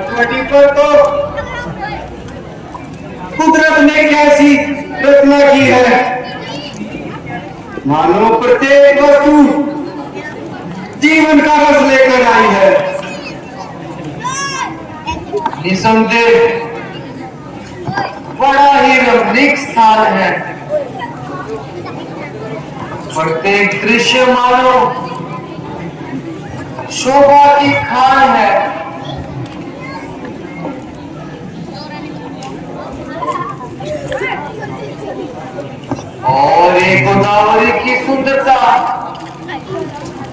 त्वटी पर तो कुदरत ने कैसी रचना की है, मानो प्रत्येक वस्तु जीवन का रस लेकर आई है। निसंदेह बड़ा ही रमणीक स्थान है। प्रत्येक दृश्य मानो शोभा की खान है। और एक गोदावरी की सुंदरता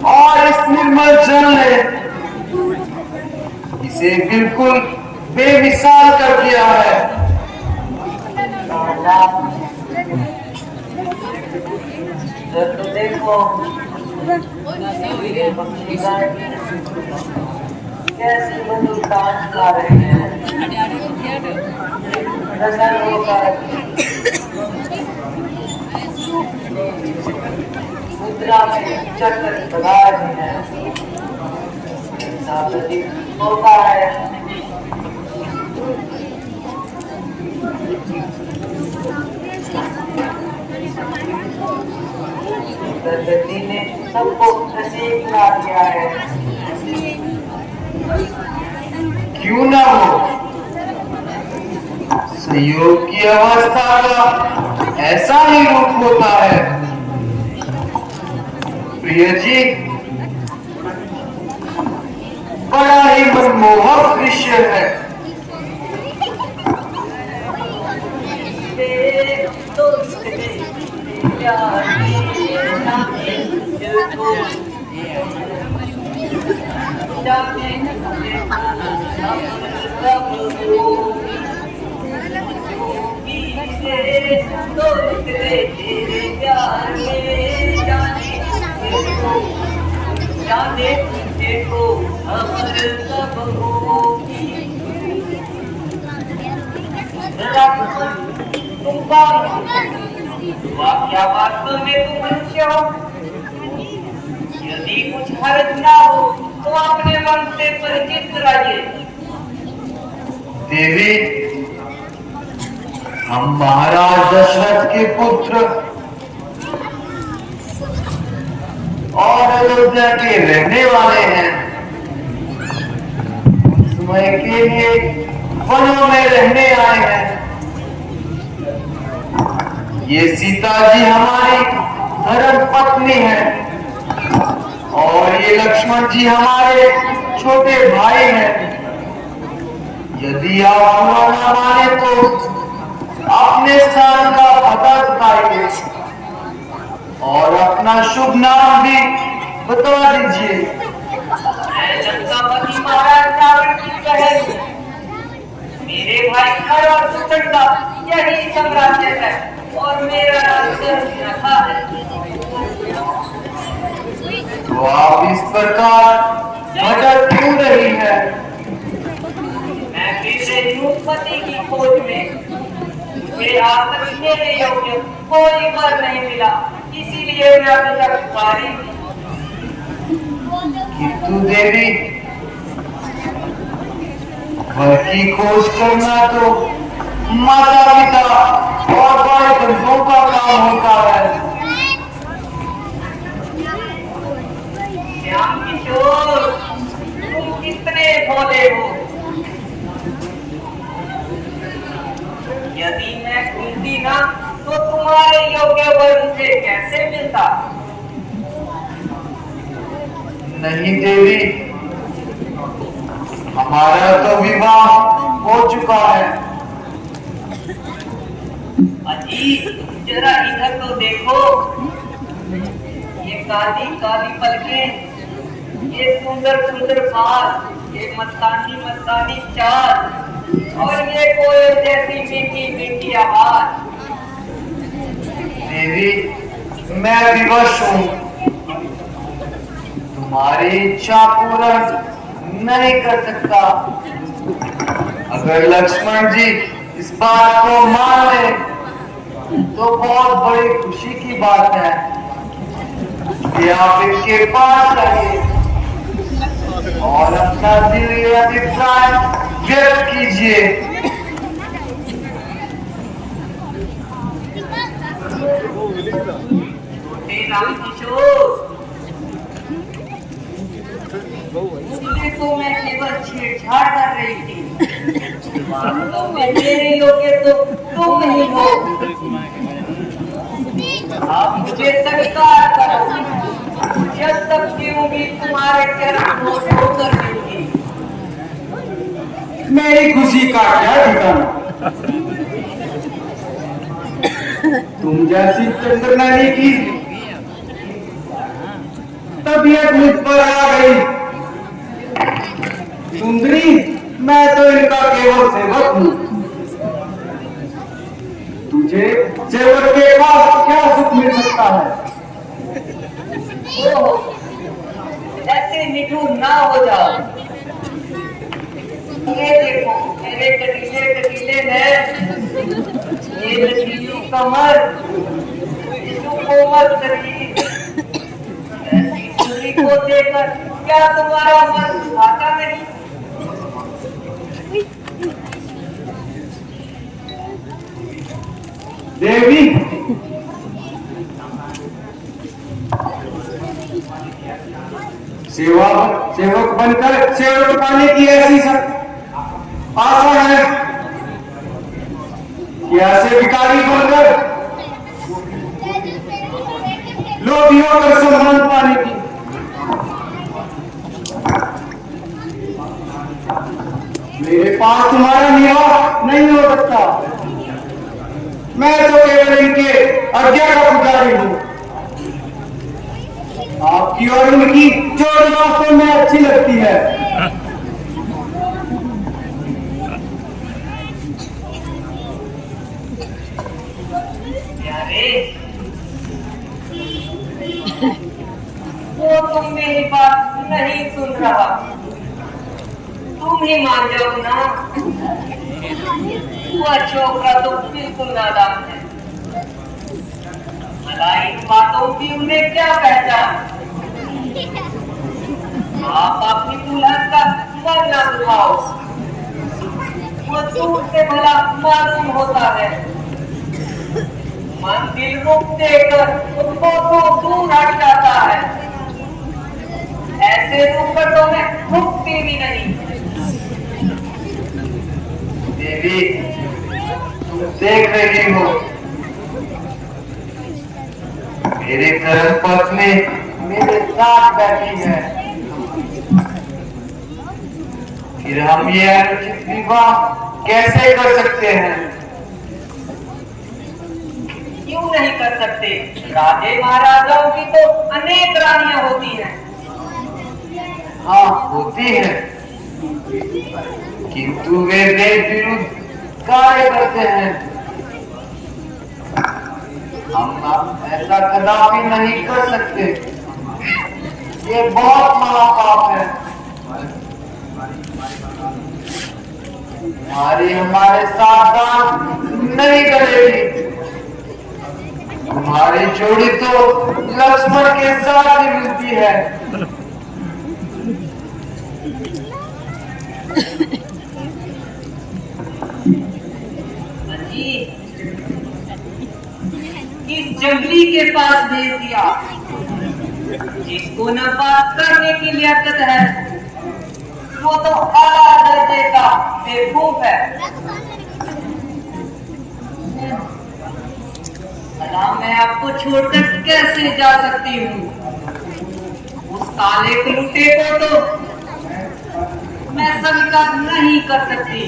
और इस निर्मल जल ने इसे बिल्कुल बेमिसाल कर दिया है। तो देखो कैसे बंधु डांस गा रहे हैं, नजर होकर मुद्रा में चक्कर बना रहे हैं। होता है प्रकृति ने सबको नसीब बना दिया है। क्यों ना हो, संयोग की अवस्था का ऐसा ही रूप होता है। प्रिय जी, बड़ा ही मनमोहक दृश्य है। तुम कौन हो? क्या वास्तव में तुम मनुष्य हो? यदि कुछ हर्ज ना हो तो अपने मन से परिचित कराइए। देवी, हम महाराज दशरथ के पुत्र और अयोध्या के रहने वाले हैं। समय के लिए वनों में रहने आए हैं। ये सीता जी हमारी धर्म पत्नी है और ये लक्ष्मण जी हमारे छोटे भाई हैं। यदि आप बुरा न माने तो अपने स्थान का पता बताइए और अपना शुभ नाम भी बता दीजिए। लंकापति महाराज रावण की बहन, मेरे भाई खर और सुचन का यही साम्राज्य है और मेरा राज्य रखा है। तो आप इस प्रकार भटक क्यों रही है? मैं फिर से युवपति की खोज में, मुझे आज तक मेरे योग्य कोई वर नहीं मिला, इसीलिए मैं अभी तक पारी। किंतु देवी, वर की खोज करना तो माता पिता और बड़े बंधुओं का काम होता है। श्याम किशोर, तुम कितने भोले हो। यदि मैं ढूंढती ना तो तुम्हारे योग्य वर मुझे कैसे मिलता? नहीं देवी, हमारा तो विवाह हो चुका है। अजी, जरा इधर तो देखो। ये काली काली पलकें, ये सुंदर सुंदर बाल, ये मस्तानी मस्तानी चाल और ये कोयल जैसी मीठी मीठी आवाज। देवी, मैं विवश हूँ, तुम्हारी इच्छा पूर्ण नहीं कर सकता। अगर लक्ष्मण जी इस बात को मान ले तो बहुत बड़ी खुशी की बात है कि आप इनके पास आइए और अपना दिल अभिप्राय व्यक्त कीजिए। राम किशोर, तुमने तो मैं केवल छेड़छाड़ कर रही थी, वास्तव में मेरे योग्य तो तुम ही हो। आप मुझे स्वीकार करो, जब तक की उम्मीद तुम्हारे चरणों से उतर देगी। मेरी खुशी का क्या ठिकाना। तुम जैसी चंद्रनैनी की तबीयत मुझ पर आ गई। सुंदरी, मैं तो इनका केवल सेवक हूँ। तुझे सेवक के पास क्या सुख मिल सकता है? ओह, ऐसे निठुर ना हो जाओ। ये देखो मेरे कटीले कटीले नैन, ये लचीली कमर, ये जो कोमल शरीर, ऐसी दूरी को देखकर क्या तुम्हारा मन भाता नहीं? देवी, सेवक बनकर सेवक पाने की ऐसी सब आशा है कि ऐसे भिखारी बनकर लोभियों का सम्मान पाने की। मेरे पास तुम्हारा निवास नहीं हो सकता। मैं तो केवल इनके आज्ञा का पुजारी हूँ। आपकी और उनकी जोड़ी वास्तव में अच्छी लगती है। वो तुम मेरी बात नहीं सुन रहा, तुम ही मान जाओ ना। वह छोकरा तो बिल्कुल नादान है, भला इन बातों की उन्हें क्या पहचान। आप अपनी दुल्हन का मन ना दुखाओ, वो दूर से भला मालूम होता है। मन दिल रुक देकर उनको तो दूर हट जाता है। ऐसे रुकटों में रुकती भी नहीं। देवी, तुम देख रही हो मेरे धर्म पत्नी मेरे साथ बैठी है। फिर हम ये अनुचित विवाह कैसे कर सकते हैं? क्यों नहीं कर सकते? राजे महाराजाओं की तो अनेक रानियां होती हैं। हाँ, होती है, किंतु वे देश विरुद्ध कार्य करते हैं। हम ऐसा कदापि नहीं कर सकते। ये बहुत महापाप है। हमारे साथ नहीं करेगी। हमारी जोड़ी तो लक्ष्मण के साथ ही मिलती है। इस जंगली के पास भेज दिया, जिसको न बात करने की लियाकत है, वो तो आला दर्जे का बेवकूफ है। भला मैं आपको छोड़कर कैसे जा सकती हूँ? उस काले कुलूटे को तो मैं स्वीकार नहीं कर सकती।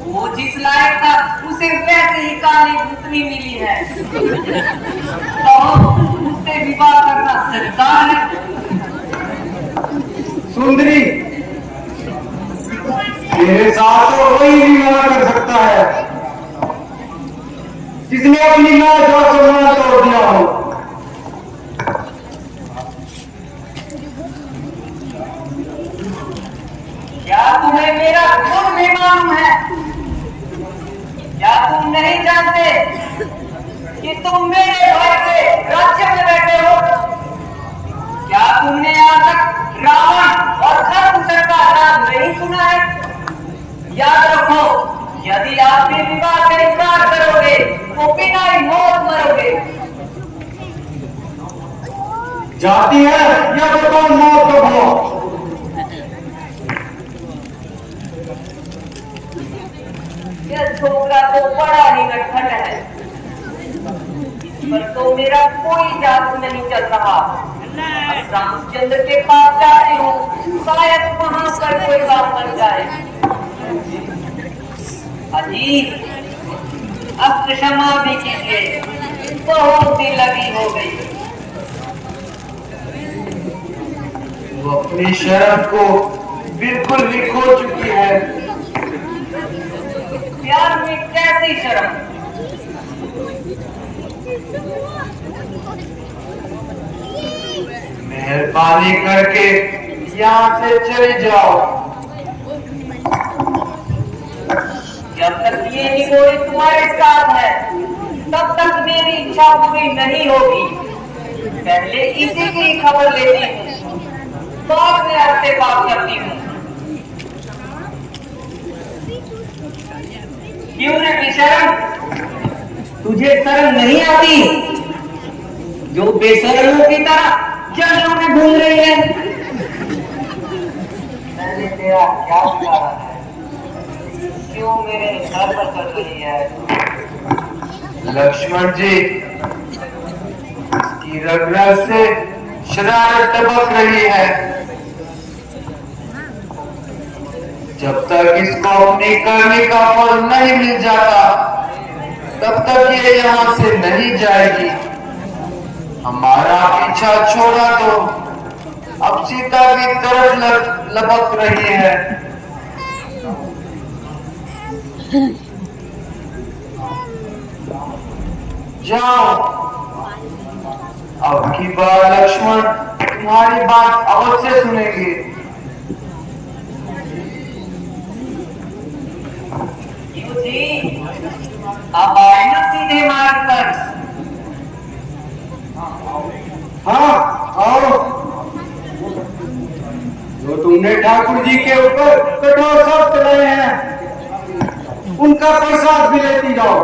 वो जिस लायक था उसे वैसे ही काली पुतली मिली है, तो उससे विवाह करना सरकार है। सुंदरी, मेरे साथ तो वही विवाह कर सकता है जिसने अपनी लाज और सम्मान तोड़ दिया हो। क्या तुम्हें मेरा गुण भी मालूम है? क्या तुम नहीं जानते कि तुम मेरे भाई के राज्य में बैठे हो? क्या तुमने आज तक रावण और खरदूषण का नाम नहीं सुना है? याद रखो, यदि आप भी विवाह का इनकार करोगे तो बिना ही मौत मरोगे। जाती है या बताओ मौत का भाव। यह छोकरा तो बड़ा ही नटखट है, पर तो मेरा कोई जादू नहीं चल रहा। अब रामचंद्र के पास जाती हूँ, शायद वहां पर कोई बात बन जाए। अजी अब क्षमा भी कीजिए, बहुत ही लगी हो गई। वो अपनी शर्म को बिल्कुल भी खो चुकी है। प्यार में कैसी शर्म। मेहरबानी करके यहाँ से चले जाओ। जब तक ये निगोरी तुम्हारे साथ है तब तक मेरी इच्छा पूरी नहीं होगी। पहले इसी की खबर लेती हूँ, बाद में आपसे बात करती हूँ। क्यों रे बेशरम, तुझे शर्म नहीं आती जो बेशरमों की तरह जंगलों में घूम रही है? मैंने तेरा क्या उतारा है, क्यों मेरे घर पर कर रही है? लक्ष्मण जी, इसकी रग रग से शरारत टपक रही है। जब तक इसको अपनी करने का फल नहीं मिल जाता तब तक ये यहाँ से नहीं जाएगी। हमारा पीछा छोड़ा तो अब सीता की तरफ लपक रही है। जाओ, अब की बार लक्ष्मण तुम्हारी बात अवश्य सुनेंगे। अब आए ना सीधे मार्ग पर। हाँ आओ। जो तुमने ठाकुर जी के ऊपर कठोर शब्द चलाए हैं उनका प्रसाद भी लेती जाओ।